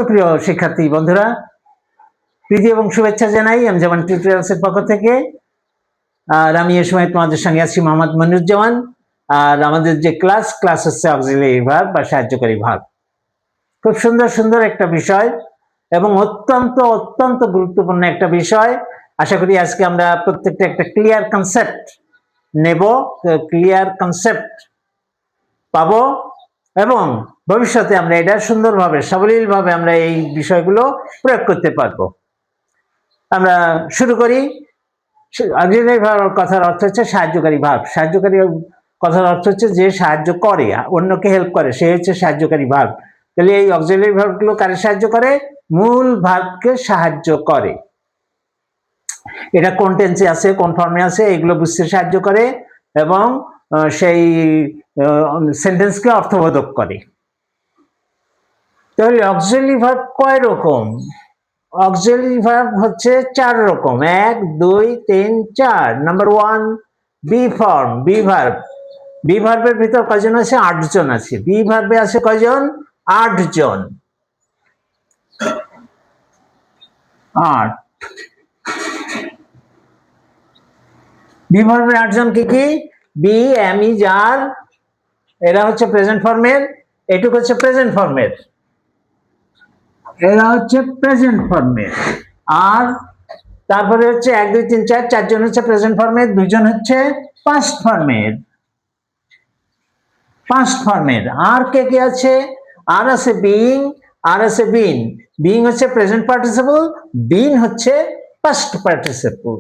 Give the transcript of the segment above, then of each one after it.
সুপ্রিয় শিক্ষার্থী বন্ধুরা, প্রীতি এবং শুভেচ্ছা জানাই আমি জামান টিউটোরিয়ালসের পক্ষ থেকে। আর আমি এই সময় তোমাদের সঙ্গে আছি মোহাম্মদ মনিরুজ্জামান। আর আমাদের যে ক্লাস হচ্ছে অক্সিলিয়ারি ভার্ব বা সাহায্যকারী ভার্ব। খুব সুন্দর সুন্দর একটা বিষয় এবং অত্যন্ত অত্যন্ত গুরুত্বপূর্ণ একটা বিষয়। আশা করি আজকে আমরা প্রত্যেকটা একটা ক্লিয়ার কনসেপ্ট নেব, ক্লিয়ার কনসেপ্ট পাবো এবং ভবিষ্যতে আমরা এটা সুন্দরভাবে সাবলীলভাবে আমরা এই বিষয়গুলো প্রয়োগ করতে পারবো। আমরা শুরু করি। অক্সিলিয়ারি ভার্বের কথার অর্থ হচ্ছে সাহায্যকারী ভার্ব। সাহায্যকারী কথার অর্থ হচ্ছে যে সাহায্য করে, অন্যকে হেল্প করে, সে হচ্ছে সাহায্যকারী ভার্ব। তাহলে এই অক্সিলিয়ারি ভার্বগুলো কারে সাহায্য করে? মূল ভার্বকে সাহায্য করে। এটা কোন টেন্সে আছে, কোন ফর্মে আছে, এগুলো বুঝতে সাহায্য করে এবং সেই সেন্টেন্সকে অর্থবোধক করে। তাহলে অক্সিলিয়ারি ভার্ব কয় রকম? অক্সিলিয়ারি ভার্ব হচ্ছে 4 রকম, 1 2 3 4। Number 1 be form, be verb. Be ভার্বের ভিতর কয়জন আছে? 8 জন আছে। বি ভার্বে আছে কয়জন? 8 জন। 8। বি ভার্বের 8 জন কি কি? বি, এম, ইজ, আর, এরা হচ্ছে প্রেজেন্ট ফর্মের। এটুকু হচ্ছে প্রেজেন্ট ফর্মের, এরা হচ্ছে প্রেজেন্ট ফর্মের। আর তারপরে হচ্ছে 1 2 3 4, 4 জন হচ্ছে প্রেজেন্ট ফর্মের, 2 জন হচ্ছে পাস্ট ফর্মের। পাস্ট ফর্মের আর কে কে আছে? আর আছে বিইং, আর আছে বিন। বিইং হচ্ছে প্রেজেন্ট পার্টিসিপল, বিন হচ্ছে পাস্ট পার্টিসিপল।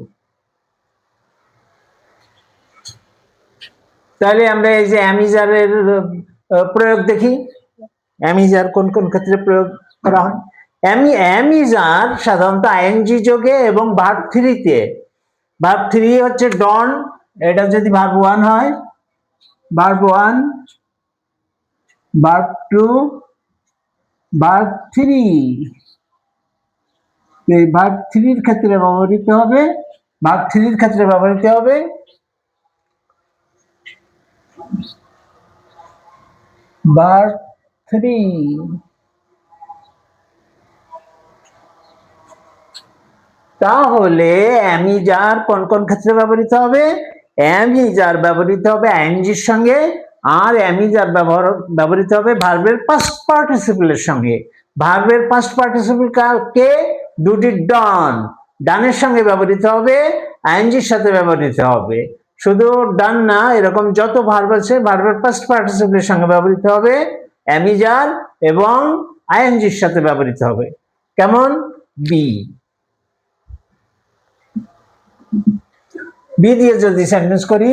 তাহলে আমরা এই যে অ্যামিজারের প্রয়োগ দেখি। অ্যামিজার কোন কোন ক্ষেত্রে প্রয়োগ করা হয়? অ্যামিজার সাধারণত আইএনজি যোগে এবং ভার্ব 3 তে। ভার্ব 3 হচ্ছে ডন, এটা যদি ভার্ব 1 হয়, ভার্ব 1, ভার্ব 2, ভার্ব 3। এই ভার্ব 3 এর ক্ষেত্রে ব্যবহৃত হবে, ভার্ব 3 এর ক্ষেত্রে ব্যবহৃত হবে ভার্ব 3। তাহলে অ্যামিজার কোন কোন ক্ষেত্রে ব্যবহৃত হবে? অ্যামিজার ব্যবহৃত হবে আইএনজির সঙ্গে, আর অ্যামিজার ব্যবহৃত হবে ভার্বের পাস্ট পার্টিসিপলের সঙ্গে। ভার্বের পাস্ট পার্টিসিপল কে? দুটি ডন, ডানের সঙ্গে ব্যবহৃত হবে, আইএনজির সাথে ব্যবহৃত হবে। শুধু ডান না, এরকম যত ভার্ব আছে ভার্বের পাস্ট পার্টিসিপলের সঙ্গে ব্যবহৃত হবে অ্যামিজার এবং আইএনজির সাথে ব্যবহৃত হবে। কেমন? বি। বি দিয়ে যদি সেন্টেন্স করি,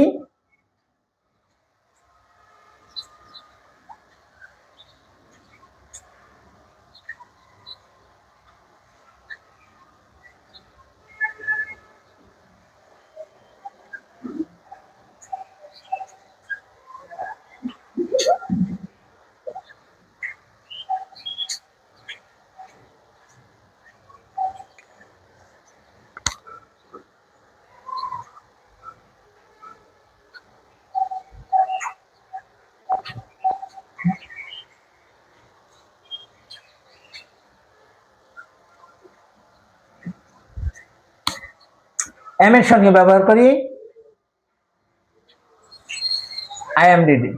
এম এর সঙ্গে ব্যবহার করি I am reading,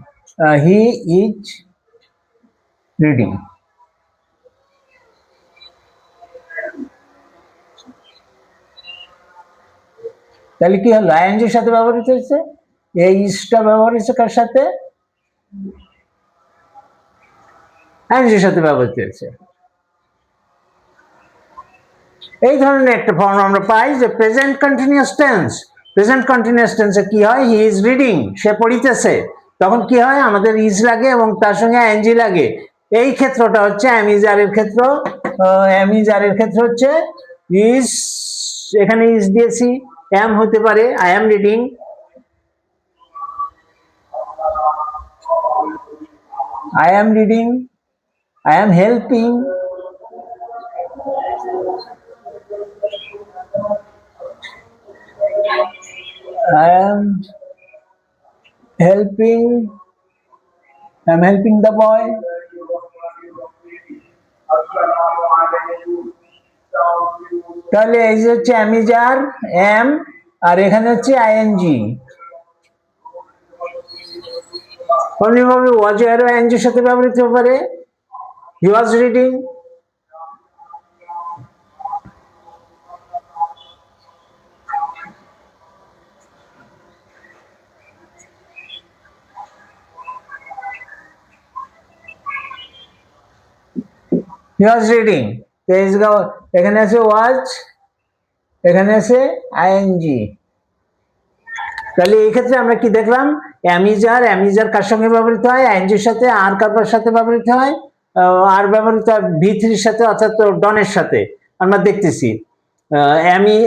he is reading. তাহলে কি হলো? আইএনজির সাথে ব্যবহৃত হয়েছে, এই ইজটা ব্যবহার হয়েছে কার সাথে? আইএনজির সাথে ব্যবহৃত হয়েছে। এই ধরনের একটা ফর্ম আমরা পাই যে present continuous tense. Present continuous টেন্সে কি হয়? হি ইজ রিডিং, সে পড়িতেছে। তখন কি হয়? আমাদের ইজ লাগে এবং তার সঙ্গে আইএনজি লাগে। এই ক্ষেত্রটা হচ্ছে অ্যামিজারের ক্ষেত্র। অ্যামিজারের ক্ষেত্র হচ্ছে ইজ, এখানে ইজ দিয়েছি, এম হতে পারে, I am reading, I am reading, I am helping, I am helping, I am helping the boy. তাহলে এই যে হচ্ছে অ্যামিজার এম, আর এখানে হচ্ছে আইএনজি। অন্যভাবে ওয়াজ আরো আইএনজির সাথে ব্যবহৃত হতে পারে। He was reading, he was reading. এখানে আছে ওয়াজ, এখানে আছে আইএনজি। তাহলে এই ক্ষেত্রে আমরা কি দেখলাম, অ্যামিজার, অ্যামিজার কার সঙ্গে ব্যবহৃত হয়? আইএনজির সাথে। আর কার সাথে ব্যবহৃত হয়? আর ব্যবহৃত হয় ভি3 সাথে, অর্থাৎ ডনের সাথে। আমরা দেখতেছি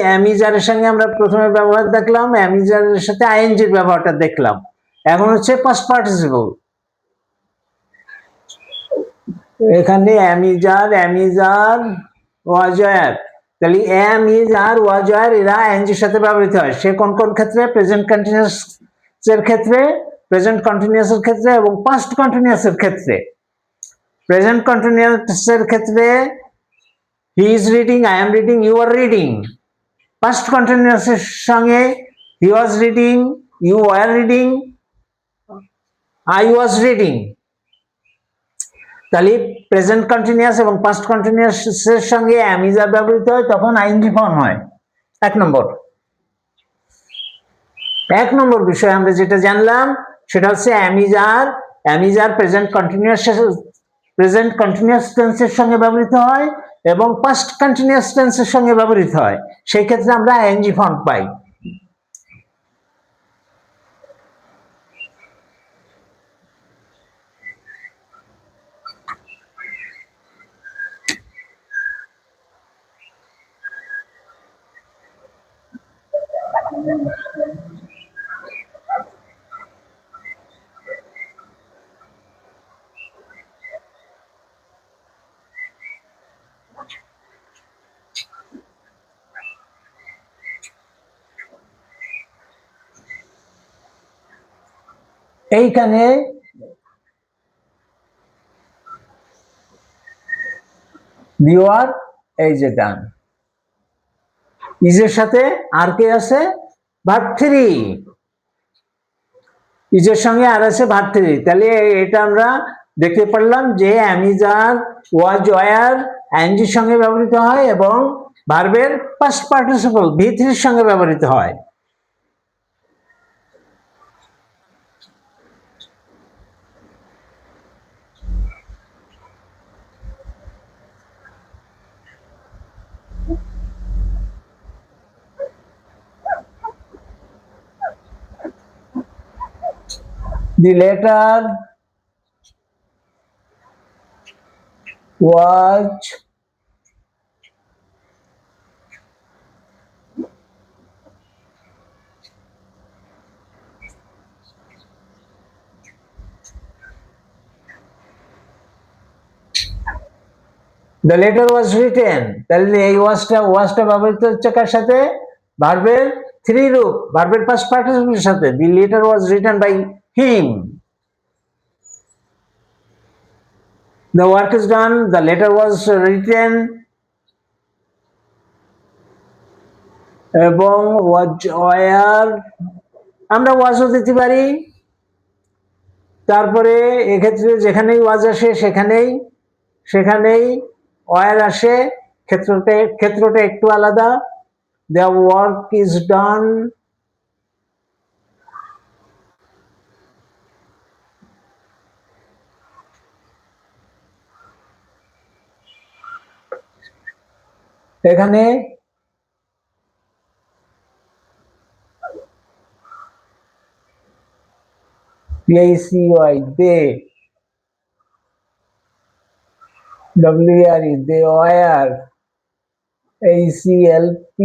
অ্যামিজারের সঙ্গে আমরা প্রথমে ব্যবহার দেখলাম, অ্যামিজারের সাথে আইএনজির ব্যবহারটা দেখলাম। এখন হচ্ছে পাস্ট পার্টিসিপল। এখানে অ্যামিজার, অ্যামিজার, ওয়াজার। তাহলে এম ইজ আর ওয়াজার এরা আইএনজির সাথে ব্যবহৃত হয়। সে কোন কোন ক্ষেত্রে? প্রেজেন্ট কন্টিনিউয়াস এর ক্ষেত্রে, প্রেজেন্ট কন্টিনিউয়াস এর ক্ষেত্রে এবং পাস্ট কন্টিনিউয়াস এর ক্ষেত্রে। প্রেজেন্ট কন্টিনিউয়াস এর ক্ষেত্রে he is reading, I am reading, you are reading. Past continuous এর সঙ্গে he was reading, you are reading, I was reading. তাহলে প্রেজেন্ট কন্টিনিউয়াস এবং পাস্ট কন্টিনিউয়াস এর সঙ্গে অ্যামিজার ব্যবহৃত হয়, তখন আইএনজি ফর্ম হয়। এক নম্বর বিষয় আমরা যেটা জানলাম সেটা হচ্ছে অ্যামিজার, অ্যামিজার প্রেজেন্ট কন্টিনিউয়াস টেন্সের সঙ্গে ব্যবহৃত হয় এবং পাস্ট কন্টিনিউয়াস টেন্সের সঙ্গে ব্যবহৃত হয়। সেই ক্ষেত্রে আমরা আইএনজি ফর্ম পাই। এইখানে ভিউয়ার, এই যে ডান, ইজের সাথে আর কে আছে? ভার্ব3। ইজের সঙ্গে আর আছে ভার্ব3। তাহলে এটা আমরা দেখতে পারলাম যে অ্যামিজার, ওয়াজ, ওয়ার আইএনজির সঙ্গে ব্যবহৃত হয় এবং ভার্বের পাস্ট পার্টিসিপল ভি3 এর সঙ্গে ব্যবহৃত হয়। The letter was the letter was written। তাহলে এই ওয়াজটা ব্যবহৃত হচ্ছে কার সাথে? ভার্বের 3 রূপ, ভার্বের পাস্ট পার্টিসিপলের সাথে। The letter was written by him। The work is done, the letter was written, এবং was, were আমরা ওয়াজও দিতে পারি। তারপরে এক্ষেত্রে যেখানেই ওয়াজ আসে সেখানেই ওয়ার আসে। ক্ষেত্রটা একটু আলাদা। The work is done, এখানে PICY, they, WRE, they were, ACLP,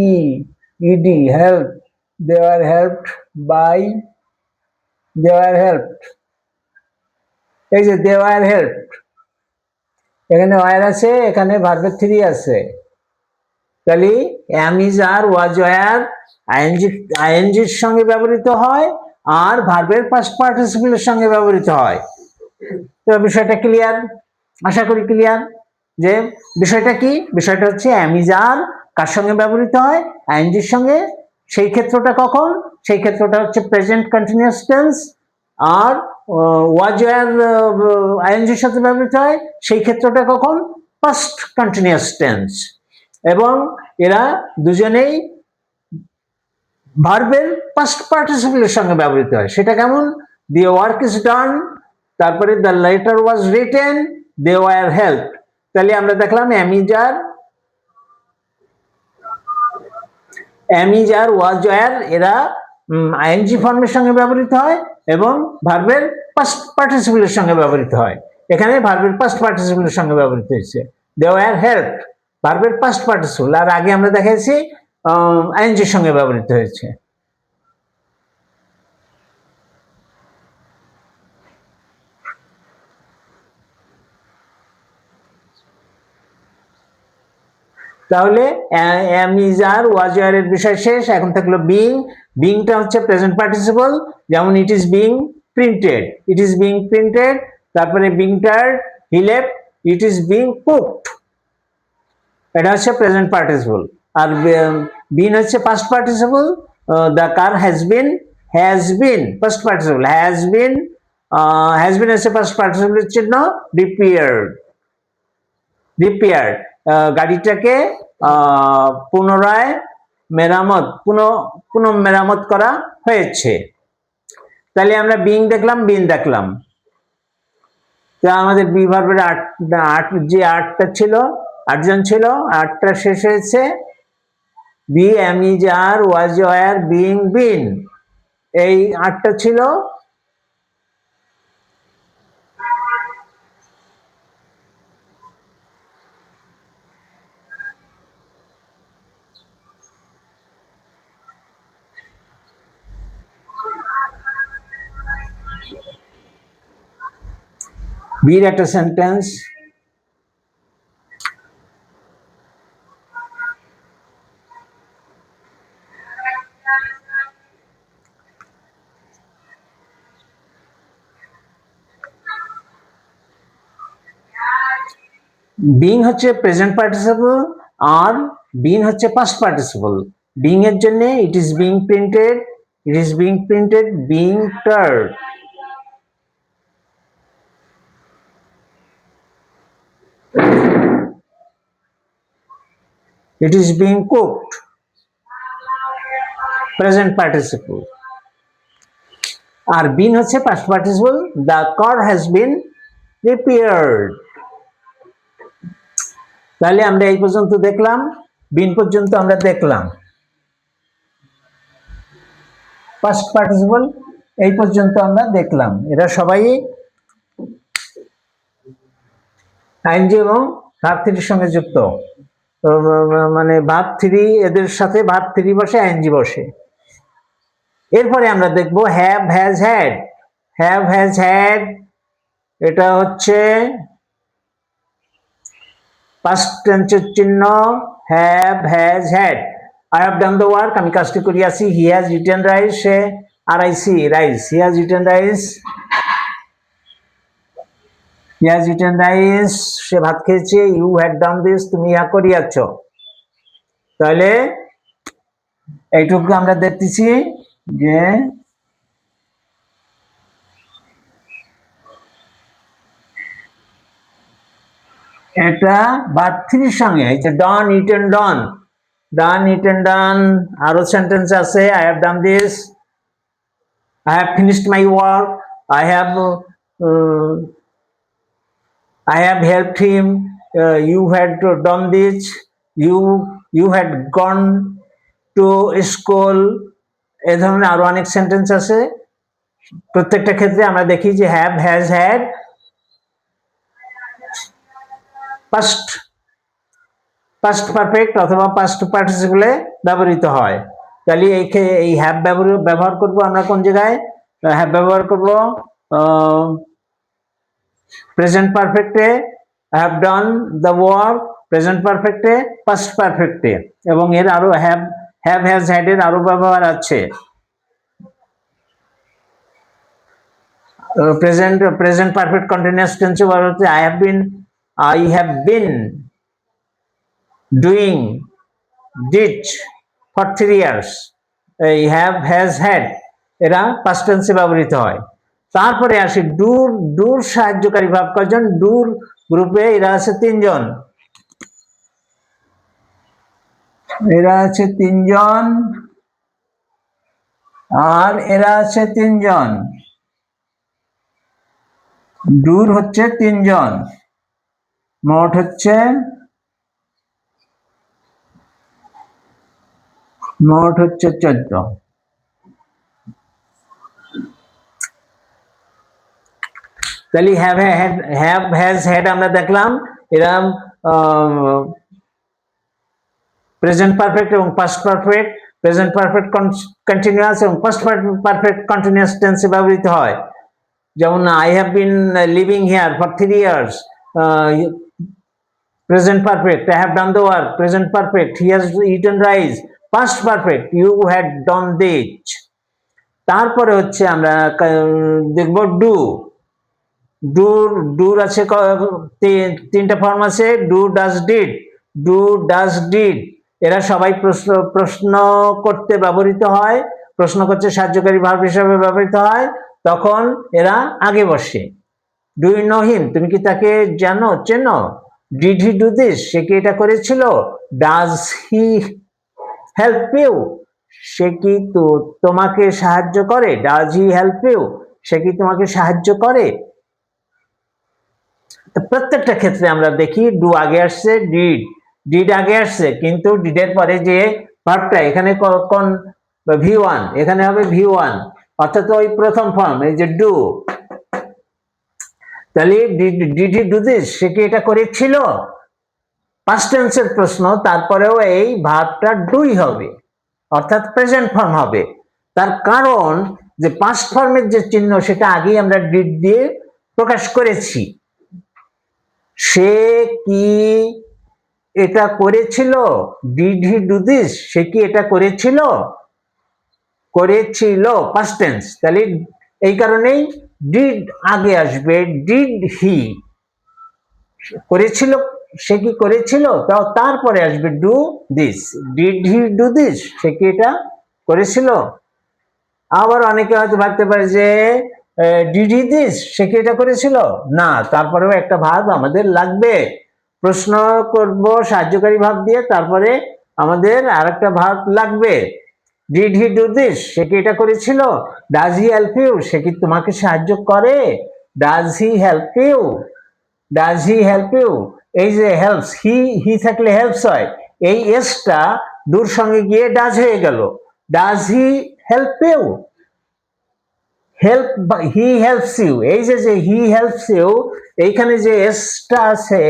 ED, help, they were helped by, they were helped। এই যে they were helped, এখানে ওয়ার আছে, এখানে ভার্বের 3 আছে। তাহলে am is are was were আইএনজির সঙ্গে ব্যবহৃত হয় আর ভার্বের পাস্ট পার্টিসিপলের সঙ্গে ব্যবহৃত হয়। তো বিষয়টা ক্লিয়ার? আশা করি ক্লিয়ার। যে বিষয়টা কি? বিষয়টা হচ্ছে am is are কার সঙ্গে ব্যবহৃত হয়? আইএনজির সঙ্গে। সেই ক্ষেত্রটা কখন? সেই ক্ষেত্রটা হচ্ছে প্রেজেন্ট কন্টিনিউয়াস টেন্স। আর ওয়াজ ওয়্যার আইএনজির সাথে ব্যবহৃত হয়, সেই ক্ষেত্রটা কখন? Past continuous tense. এবং এরা দুজনেই ভার্বের পাস্ট পার্টিসিপলের সঙ্গে ব্যবহৃত হয়। সেটা কেমন? দি ওয়ার্ক ইজ ডান, তারপরে the letter was written, they were help. তাহলে আমরা দেখলাম অ্যামিজার ওয়াজ ওয়্যার এরা আইএনজি ফর্মের সঙ্গে ব্যবহৃত হয় এবং ভার্বের পাস্ট পার্টিসিপলের সঙ্গে ব্যবহৃত হয়। এখানে ভার্বের পাস্ট পার্টিসিপলের সঙ্গে ব্যবহৃত হয়েছে। দে ওয়ার হেল্প ভার্বের পাস্ট পার্টিসিপল, আর আগে আমরা দেখাইছি আইএনজির সঙ্গে ব্যবহৃত হয়েছে। তাহলে অ্যামিজার ওয়াজ ওয়্যার এর বিষয় শেষ। এখন থাকলো বিং। বিংটা হচ্ছে প্রেজেন্ট পার্টিসিপল, যেমন it is being printed, it is being printed. তারপরে বিংটার, he left, it is being cooked, এটা হচ্ছে প্রেজেন্ট পার্টিসিপল। আর বিন হচ্ছে past participle, the car has been first participle, has been হচ্ছে ফার্স্ট পার্টিসিপলের চিহ্ন, রিপেয়ার্ড গাড়িটাকে পুনরায় পুনঃ মেরামত করা হয়েছে। তাহলে আমরা বিং দেখলাম, বিন দেখলাম। তা আমাদের বি ভার্বের যে আটটা ছিল, আটজন ছিল, আটটা শেষ হয়েছে। Be, am, is, are, was, were, being, been, এই আটটা ছিল। বির একটা সেন্টেন্স, বিং হচ্ছে প্রেজেন্ট পার্টিসিপল আর বিন হচ্ছে পাস্ট পার্টিসিপল। বিং এর জন্য it is being printed, being tired. It is being cooked, present participle. আর বিন হচ্ছে past participle, the car has been repaired. তাহলে আমরা এই পর্যন্ত দেখলাম, বিন পর্যন্ত আমরা দেখলাম। past participle এই পর্যন্ত আমরা দেখলাম। এরা সবাই আইএনজি এবং ভার্ব থ্রির সঙ্গে যুক্ত, মানে ভার্ব থ্রি, এদের সাথে ভার্ব থ্রি বসে, আইএনজি বসে। এরপরে আমরা দেখবো have, has, had. Have, has, had এটা হচ্ছে পাস্ট টেন্সের চিহ্ন, have, has, had. I have done the work, আমি কাজটি করিয়াছি। হি হ্যাজ ইটেন রাইস, সে R I C rice, he has eaten rice, he has eaten rice, সে ভাত খেয়েছে। ইউ হ্যাড ডান দিস, তুমি ইহা করিয়াছ। তাহলে এইটুকু আমরা দেখতেছি যে এটা ভার্ব থ্রির সঙ্গে, এই যে ডন, ইটেন, ডন, ডান, ইটেন, ডান। আরো সেন্টেন্স আছে, I have done this, I have finished my work, I have helped him, you had done this, you had gone to school। এই ধরনের আরো অনেক সেন্টেন্স আছে। প্রত্যেকটা ক্ষেত্রে আমরা দেখি যে have, has, had passed perfect অথবা পাস্ট পার্টিসিপলে ব্যবহৃত হয়। তাহলে এই হ্যাভ ব্যবহার করব আমরা কোন জায়গায়? হ্যাভ ব্যবহার করব প্রেজেন্ট পারফেক্টে, have done the work present পারফেক্টে, পাস্ট পারফেক্টে। এবং এর আরো হ্যাভ, হ্যাজ, হ্যাড এর আরো ব্যবহার আছে। প্রেজেন্ট পারফেক্ট কন্টিনিউয়াস টেন্সে বলা হচ্ছে I have been doing did for 3 years, এই হ্যাভ, হ্যাজ, হ্যাড এরা পাস্ট টেন্সে ব্যবহৃত হয়। তারপরে আসি ডুর। ডুর সাহায্যকারী ভাব কয়জন? ডুর গ্রুপে এরা আছে 3 জন। এরা আছে 3 জন আর এরা আছে 3 জন। ডুর হচ্ছে 3 জন, মোট হচ্ছে 14। তাহলে হ্যাভ, হ্যাভ, হ্যাজ, হ্যাড আমরা দেখলাম এরা প্রেজেন্ট পারফেক্ট এবং past perfect, present perfect continuous এবং পাস্ট পারফেক্ট কন্টিনিউয়াস টেন্সে ব্যবহৃত হয়। যেমন I have been living here for 3 years, present perfect. I have done the work, present perfect. He has eaten rice, past perfect. You had done this. তারপরে হচ্ছে আমরা দেখব do. ডুর, ডুর আছে 3টা ফর্ম আছে, do, does, did. Do, does, did এরা সবাই প্রশ্ন করতে ব্যবহৃত হয়, প্রশ্ন করতে সাহায্যকারী ভার্ব হিসেবে ব্যবহৃত হয়, তখন এরা আগে বসে। ডু ইউ নো হিম, তুমি কি তাকে জানো, চেনো? ডিড হি ডু দিস, সে কি এটা করেছিল? ডাজ হি হেল্প ইউ, সে কি তোমাকে সাহায্য করে? ডাজ হি হেল্প ইউ, সে কি তোমাকে সাহায্য করে? প্রত্যেকটা ক্ষেত্রে আমরা দেখি ডু আগে আসছে, ডিড, ডিড আগে আসছে, কিন্তু ডিডের পরে যে ভার্বটা এখানে কোন V1, এখানে হবে V1, অর্থাৎ ওই প্রথম ফর্ম, এই যে ডু। তাহলে ডিড হি ডু দিস, সে কি এটা করেছিল? পাস্ট টেন্সের প্রশ্ন, তারপরেও এই ভার্বটা ডুই হবে, অর্থাৎ প্রেজেন্ট ফর্ম হবে। তার কারণ যে পাস্ট ফর্মের যে চিহ্ন সেটা আগেই আমরা ডিড দিয়ে প্রকাশ করেছি। সে কি এটা করেছিল? ডিড হি ডু দিস, সে কি এটা করেছিল? করেছিল, পাস্ট টেন্স। তাহলে এই কারণেই ডিড আগে আসবে। ডিড হি করেছিল, সে কি করেছিল? তারপরে আসবে do this. Did he do this, সে কি এটা করেছিল? আবার অনেকে হয়তো ভাবতে পারে যে ডিড হি দিস, সে কি এটা করেছিল? না, তারপরেও একটা ভার্ব আমাদের লাগবে। প্রশ্ন করব সাহায্যকারী ভাব দিয়ে, তারপরে আমাদের আরেকটা ভার্ব লাগবে। ডিড হি ডু দিস, সে কি এটা করেছিল? ডাজ হি হেল্প ইউ, সে কি তোমাকে সাহায্য করে? Does he help you, does he help you. এই যে হেল্পস, হি থাকলে হেল্পস হয়, এই এসটা দূর সঙ্গে গিয়ে ডাজ হয়ে গেল। Does he help you, help, he helps you. এই যে হি হেল্পস ইউ, এইখানে যে এসটা আছে,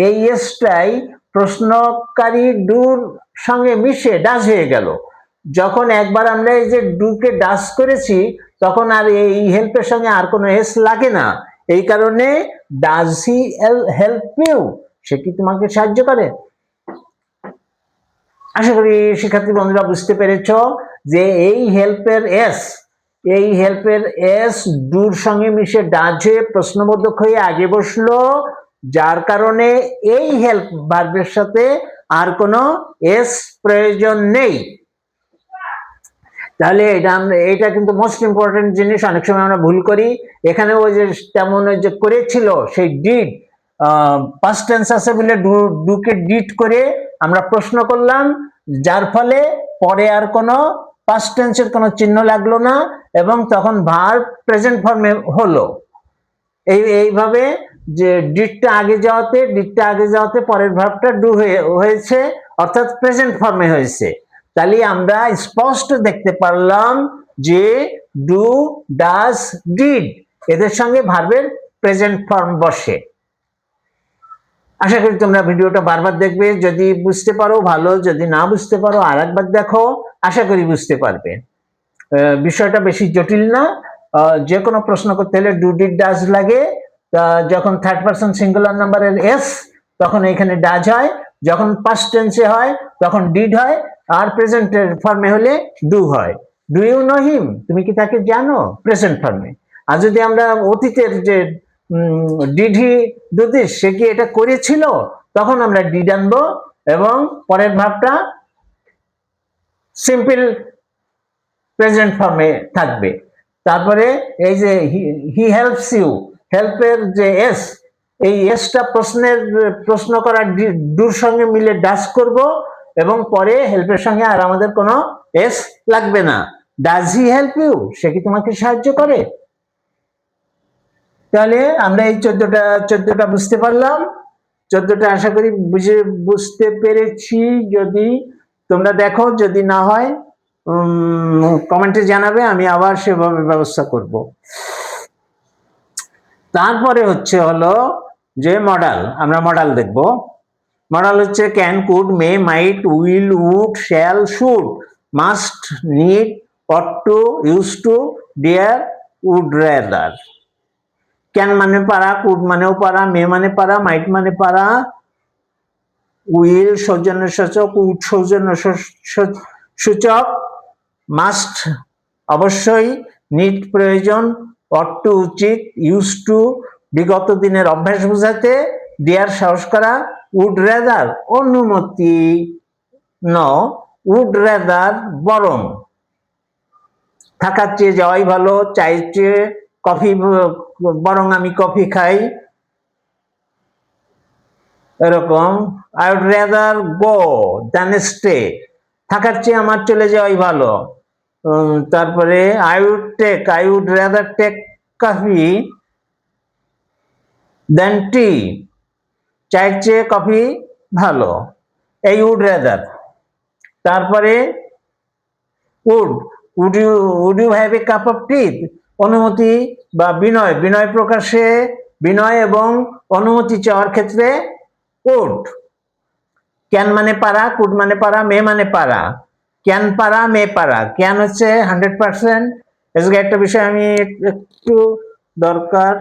এই এসটাই প্রশ্নকারী ডুর সঙ্গে মিশে ডাজ হয়ে গেল। যখন একবার আমরা এই যে ডুকে ডাজ করেছি, তখন আর এই হেল্পের সঙ্গে আর কোনো এস লাগে না। এই কারণে ডাজ হি হেল্প ইউ, সে কি তোমাকে সাহায্য করে? আশা করি শিক্ষার্থী বন্ধুরা বুঝতে পেরেছ যে এই হেল্পের এস ডুর সঙ্গে মিশে ডাজ হয়ে প্রশ্নবোধক হয়ে আগে বসলো, যার কারণে এই হেল্প ভার্বের সাথে আর কোনো এস প্রয়োজন নেই। তাহলে এটা কিন্তু মোস্ট ইম্পর্টেন্ট জিনিস, অনেক সময় আমরা ভুল করি। এখানে ওই যে তেমন ওই যে করেছিল, সেই ডিড পাস্ট টেন্স আছে বলে ডুকে ডিড করে আমরা প্রশ্ন করলাম, যার ফলে পরে আর কোনো পাস্ট টেন্সের কোনো চিহ্ন লাগলো না, এবং তখন ভার্ব প্রেজেন্ট ফর্মে হলো। এইভাবে যে ডিডটা আগে যাওয়াতে পরের ভার্বটা ডু হয়েছে, অর্থাৎ প্রেজেন্ট ফর্মে হয়েছে। তাহলে আমরা স্পষ্ট দেখতে পারলাম যে ডু, ডাজ, ডিড এদের সঙ্গে ভার্বের প্রেজেন্ট ফর্ম বসে। আশা করি তোমরা ভিডিওটা বারবার দেখবে, যদি বুঝতে পারো ভালো, যদি না বুঝতে পারো আরেকবার দেখো, আশা করি বুঝতে পারবে। বিষয়টা বেশি জটিল না। যে কোনো প্রশ্ন করতে হলে ডু, ডিড, ডাজ লাগে। যখন থার্ড পারসন সিঙ্গুলার নাম্বারের এস, তখন এখানে ডাজ হয়। যখন পাস্ট টেন্সে হয় তখন ডিড হয়, আর প্রেজেন্টের ফর্মে হলে ডু হয়। ডু ইউ নো হিম, তুমি কি তাকে জানো, প্রেজেন্ট ফর্মে। আর যদি আমরা অতীতের যে ডিড হি ডু দিস, সে কি এটা করেছিল, তখন আমরা ডিড আনবো এবং পরের ভার্বটা সিম্পল প্রেজেন্ট ফর্মে থাকবে। তারপরে এই যে হি হেল্পস ইউ, হেল্পের যে এস, এই এসটা প্রশ্ন করার ডুর সঙ্গে মিলে ডাস করব, এবং পরে হেল্পের সঙ্গে আর আমাদের কোনো এস লাগবে না। ডাজ হি হেল্প ইউ, সে কি তোমাকে সাহায্য করে? তাহলে আমরা এই 14টা বুঝতে পারলাম। 14টা আশা করি বুঝতে পেরেছি। যদি তোমরা দেখো, যদি না হয় কমেন্টে জানাবে, আমি আবার সেভাবে ব্যবস্থা করব। তারপরে হলো যে মডাল, আমরা মডাল দেখব। মডাল হচ্ছে can, could, may, might, will, would, shall, should, must, need, ought to, used to, dare, would rather. Can মানে পারা, কুড মানেও পারা, মে মানে পারা, মাইট মানে পারা, উইল সৌজন্য সূচক, উড সৌজন্য সূচক, মাস্ট অবশ্যই, নিড প্রয়োজন, অট টু উচিত, ইউজ টু বিগত দিনের অভ্যাস বোঝাতে, ডিয়ার সাহস করা, উড রেদার অনুমতি ন, উড রেদার বরং, থাকার চেয়ে যাওয়াই ভালো, চায়ের চেয়ে কফি, বরং আমি কফি খাই, এরকম। I would rather go than stay, থাকার চেয়ে আমার চলে যাওয়াই ভালো। তারপরে I would rather take coffee then tea, চায়ের চেয়ে কফি ভালো, এই উড রেদার। তারপরে would you have a cup of tea, অনুমতি বা বিনয় প্রকাশে, বিনয় এবং অনুমতি চাওয়ার ক্ষেত্রে উড। ক্যান মানে পারা, কুড মানে পারা, মে মানে পারা, ক্যান পারা, মে পারা। ক্যান হচ্ছে 100%। আজকে একটা বিষয় আমি একটু দরকার,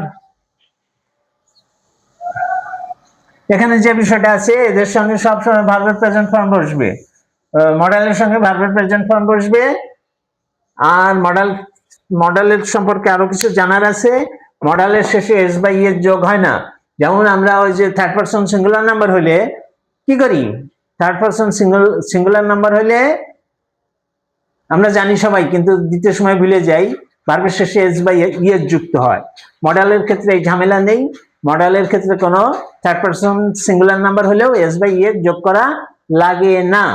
এখানে যে বিষয়টা আছে, এদের সঙ্গে সবসময় ভার্বের প্রেজেন্ট ফর্ম বসবে, মডেলের সঙ্গে ভার্বের প্রেজেন্ট ফর্ম বসবে। আর মডেলের সম্পর্কে আরো কিছু জানার আছে। মডেলের শেষে এস বা ই এর যোগ হয় না। যেমন আমরা ওই যে থার্ড পারসন সিঙ্গুলার নাম্বার হইলে কি করি, থার্ড পারসন সিঙ্গুলার নাম্বার হইলে আমরা জানি সবাই, কিন্তু দ্বিতীয় সময় ভুলে যাই, ভার্বের শেষে এস বা ই এর যুক্ত হয়। মডেলের ক্ষেত্রে এই ঝামেলা নেই। মডেলের ক্ষেত্রে কোনো থার্ড পারসন সিঙ্গুলার নাম্বার হলেও এস বা ই এর যোগ করা লাগে না।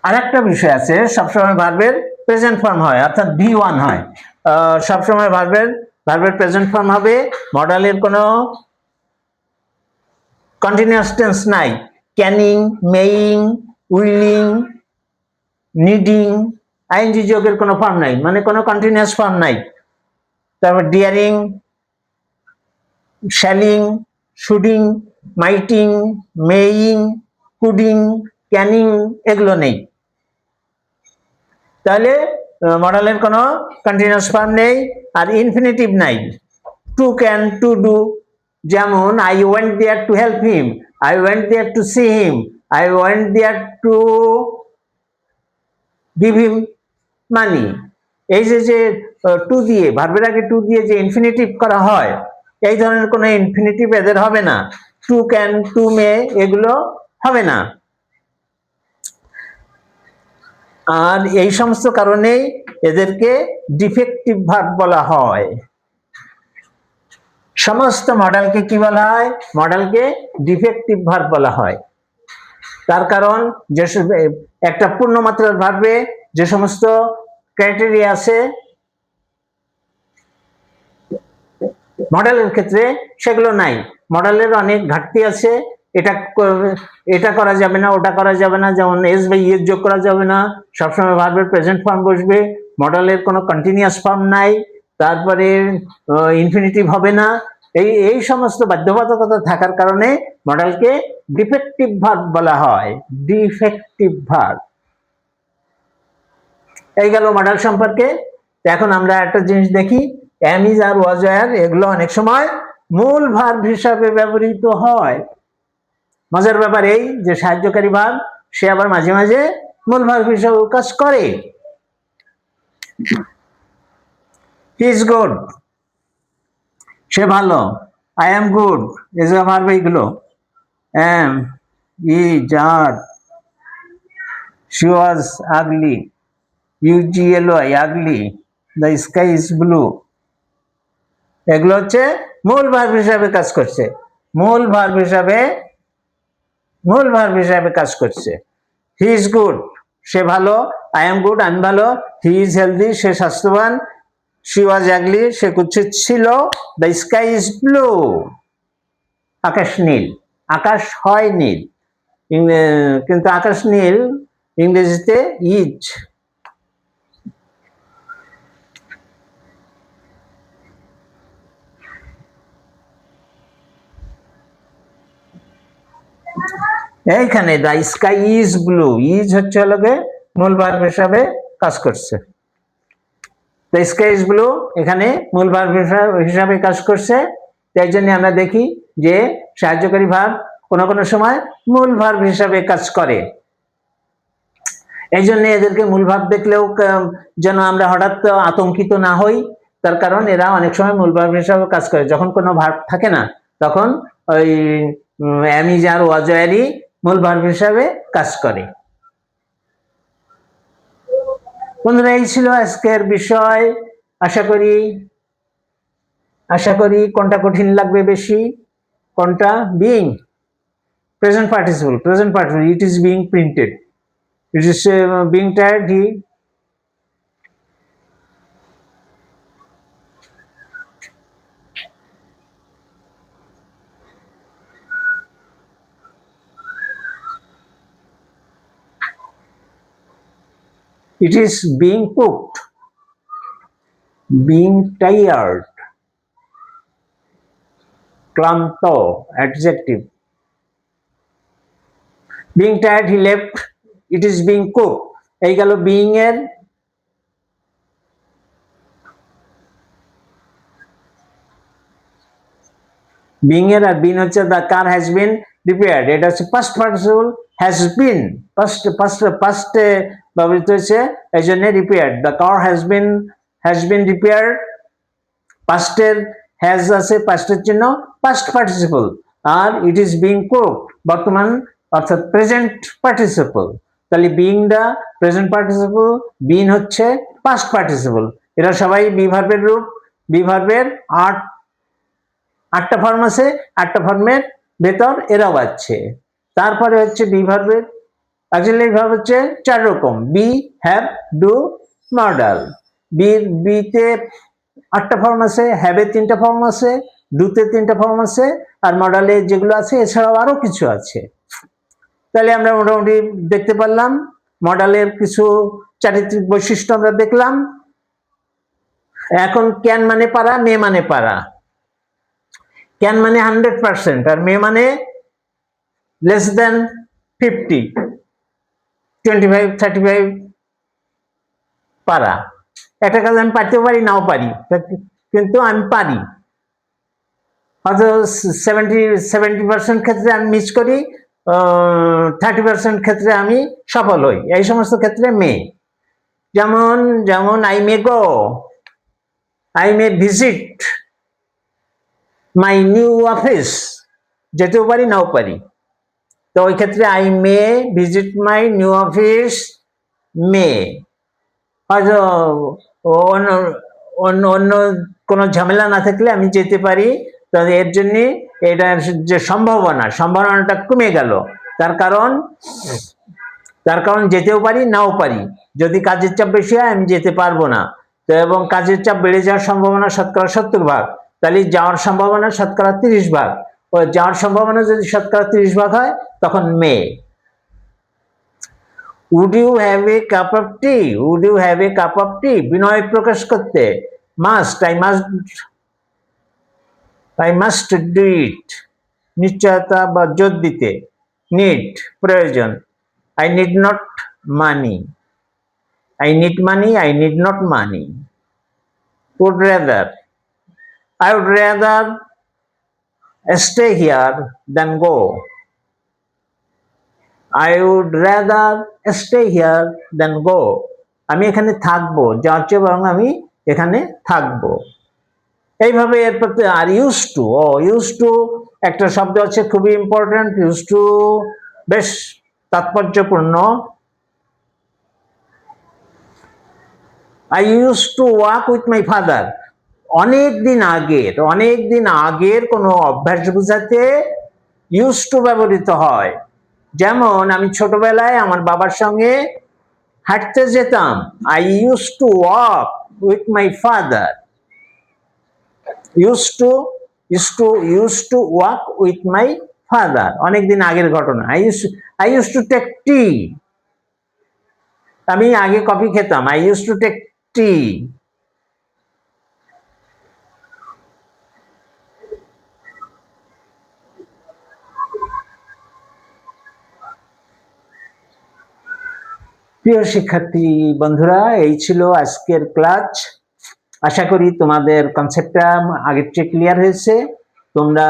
আরেকটা বিষয় আছে, সবসময় ভার্বের প্রেজেন্ট ফর্ম হয়, অর্থাৎ V1 হয়। সবসময় ভার্বের প্রেজেন্ট ফর্ম হবে। মডেলের কোনো কন্টিনিউয়াস টেন্স নাই। ক্যানিং, মেইং, উইলিং, নিডিং, আইএনজি যোগের কোনো ফর্ম নাই, মানে কোনো কন্টিনিউয়াস ফর্ম নাই। তারপর ডিয়ারিং, শ্যালিং, শুডিং, মাইটিং, মেইং, কুডিং, ক্যানিং, এগুলো নেই। তাহলে মডেলের কোনো কন্টিনিউয়াস ফর্ম নেই। আর ইনফিনিটিভ নাই, টু ক্যান, টু ডু। যেমন I went there to help him, I went there to see him, I went there to give him money. এই যে টু দিয়ে, ভার্বের আগে টু দিয়ে যে ইনফিনিটিভ করা হয়, এই ধরনের কোনো ইনফিনিটিভ এদের হবে না। টু ক্যান, টু মে, এগুলো হবে না। আর এই সমস্ত কারণেই এদেরকে ডিফেক্টিভ ভার্ব বলা হয়। সমস্ত মডেলকে কি বলা হয়? মডেলকে ডিফেক্টিভ ভার্ব বলা হয়। তার কারণ যে একটা পূর্ণমাত্রার ভার্বে যে সমস্ত ক্রাইটেরিয়া আছে, মডেলের ক্ষেত্রে সেগুলো নাই। মডেলের অনেক ঘাটতি আছে। এটা করা যাবে না, ওটা করা যাবে না। যেমন এস বা ই এর যোগ করা যাবে না, সবসময় ভার্বের প্রেজেন্ট ফর্ম বসবে, মডেলের কোনো কন্টিনিউয়াস ফর্ম নাই, তারপরে ইনফিনিটিভ হবে না। এই সমস্ত বাধ্যবাধকতা থাকার কারণে মডেলকে ডিফেক্টিভ ভার্ব বলা হয়। Defective verb. এই গেল মডেল সম্পর্কে। এখন আমরা একটা জিনিস দেখি, am, is are was were, এগুলো অনেক সময় মূল ভার্ব হিসাবে ব্যবহৃত হয়। মজার ব্যাপার এই যে সাহায্যকারী ভার্ব সে আবার মাঝে মাঝে মূল ভার্ব হিসাবে কাজ করে। হি ইজ গুড, সে ভালো। I am good, as a verb, এইগুলো। Am, is, are, she was ugly, UGLY, ugly, the sky is blue। এগুলো হচ্ছে মূল ভার্ব হিসাবে কাজ করছে, মূল ভার্ব হিসাবে কাজ করছে। হি ইজ গুড, সে ভালো। আই এম গুড, আমি ভালো। হি ইজ হেলদি, সে স্বাস্থ্যবান। শি ওয়াজ অ্যাগলি, সে কুৎসিত ছিল। দ্য স্কাই ইজ ব্লু, আকাশ নীল। আকাশ হয় নীল, কিন্তু আকাশ নীল ইংরেজিতে ইজ। এইখানে the sky is blue, is হচ্ছে হলো মূল ভার্ব হিসাবে কাজ করছে। দ্য স্কাই ইজ ব্লু এখানে মূল ভার্ব হিসাবে কাজ করছে। তাই জন্য আমরা দেখি যে সাহায্যকারী ভার্ব কোনো কোনো সময় মূল ভার্ব হিসাবে কাজ করে। এই জন্য এদেরকে মূল ভার্ব দেখলেও যেন আমরা হঠাৎ আতঙ্কিত না হই, তার কারণ এরা অনেক সময় মূল ভার্ব হিসাবে কাজ করে। যখন কোনো ভার্ব থাকে না তখন ওই অ্যামিজ আর ওয়াজয়ারই মূল ভার্ব হিসাবে কাজ করে। বন্ধুরা, এই ছিল আজকের বিষয়। আশা করি কোনটা কঠিন লাগবে বেশি, কোনটা? Being, present participle, it is being printed, it is being tired, he. It is being cooked, being tired, ক্লান্ত, adjective, being tired, he left, it is being cooked। এই গেল being এর। being এর আর been হচ্ছে the car has been repaired, এটা হচ্ছে past participle, has been past ব্যবহৃত হয়েছে, এই জন্য repaired, the car has been repaired। past এর has আছে, past এর জন্য past participle, R it is being cooked বর্তমান অর্থাৎ প্রেজেন্ট পার্টিসিপল। তাহলে being the present participle, been হচ্ছে পাস্ট পার্টিসিপল। এরা সবাই বি ভার্বের রূপ। বি ভার্বের আটটা ফর্ম আছে, আটটা ফর্মের ভেতর এরাও আছে। তারপরে হচ্ছে বি ভার্বের অক্সিলারি ভার্ব হচ্ছে চার রকম: বি, হ্যাভ, ডু, মডাল। বিতে আটটা ফর্ম আছে, হ্যাভে তিনটা ফর্ম আছে, ডুতে তিনটা ফর্ম আছে, আর মডালে যেগুলো আছে এছাড়াও আরো কিছু আছে। তাহলে আমরা মোটামুটি দেখতে পারলাম মডেলের কিছু চারিত্রিক বৈশিষ্ট্য আমরা দেখলাম। এখন ক্যান মানে পারা, মে মানে পারা। ক্যান মানে 100% আর মে মানে লেস দেন 50, 25, 35 পারা। একটা কাজ আমি পারতেও পারি, নাও পারি, কিন্তু আমি পারি। হয়তো 70% ক্ষেত্রে আমি মিস করি, 30% ক্ষেত্রে আমি সফল হই। এই সমস্ত ক্ষেত্রে মে। যেমন I may go, I may visit my new office, যেতেও পারি নাও পারি। তো ওই ক্ষেত্রে I may visit my new office may. হয়তো অন্য কোনো ঝামেলা না থাকলে আমি যেতে পারি, তাহলে এর জন্য এটার যে সম্ভাবনাটা কমে গেল। তার কারণ যেতেও পারি নাও পারি। যদি কাজের চাপ বেশি হয় আমি যেতে পারবো না, তো এবং কাজের চাপ বেড়ে যাওয়ার সম্ভাবনা 70%, তাহলে যাওয়ার সম্ভাবনা 30%। ও যাওয়ার সম্ভাবনা যদি 30% হয় তখন মে। Would you have a cup of tea? Would you have a cup of tea? বিনয় প্রকাশ করতে must, I must do it, নিশ্চয়তা বা জোর দিতে। need, প্রয়োজন। I need not money, I need money, I need not money। would rather, I would rather stay here than go, I would rather stay here than go। আমি এখানে থাকবো, যার চেয়ে বরং আমি এখানে থাকবো। এইভাবে এর প্রতি আর ইউজ টু একটা শব্দ আছে, খুবই ইম্পর্টেন্ট। ইউজ টু বেশ তাৎপর্যপূর্ণ। I use to walk with my father. অনেক দিন আগের কোনো অভ্যাস বোঝাতে ইউজ টু ব্যবহৃত হয়। যেমন আমি ছোটবেলায় আমার বাবার সঙ্গে হাঁটতে যেতাম, I use to walk with my father. Use to walk with my father, অনেকদিন আগের ঘটনা। I use to take tea, আমি আগে কফি খেতাম, I use to take tea. প্রিয় শিক্ষার্থী বন্ধুরা, এই ছিল আজকের ক্লাস। আশা করি তোমাদের কনসেপ্টটা আগের চেয়ে ক্লিয়ার হয়েছে। তোমরা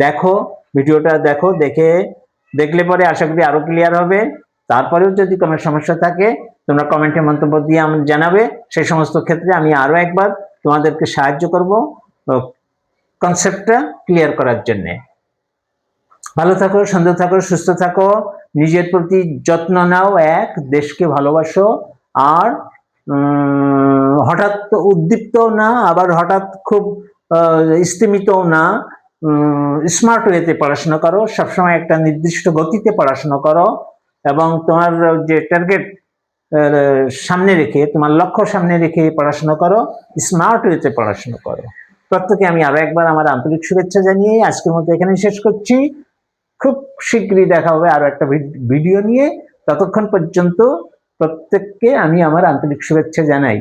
দেখো, ভিডিওটা দেখো, দেখলে পরে আশা করি আরো ক্লিয়ার হবে। তারপরেও যদি কোনো সমস্যা থাকে তোমরা কমেন্টে মন্তব্য দিয়ে আমাকে জানাবে। সেই সমস্ত ক্ষেত্রে আমি আরো একবার তোমাদেরকে সাহায্য করব কনসেপ্টটা ক্লিয়ার করার জন্য। ভালো থাকো, সুন্দর থাকো, সুস্থ থাকো, নিজের প্রতি যত্ন নাও, দেশকে ভালোবাসো, আর হঠাৎ উদ্দীপ্ত না, আবার হঠাৎ খুব স্তিমিত না, স্মার্ট ওয়েতে পড়াশোনা করো, সবসময় একটা নির্দিষ্ট গতিতে পড়াশোনা করো, এবং তোমার যে টার্গেট সামনে রেখে, তোমার লক্ষ্য সামনে রেখে পড়াশোনা করো, স্মার্ট ওয়েতে পড়াশোনা করো। প্রত্যেকে আমি আরো একবার আমার আন্তরিক শুভেচ্ছা জানিয়ে আজকের মতো এখানে শেষ করছি। খুব শীঘ্রই দেখা হবে আরো একটা ভিডিও নিয়ে। ততক্ষণ পর্যন্ত প্রত্যেককে আমি আমার আন্তরিক শুভেচ্ছা জানাই।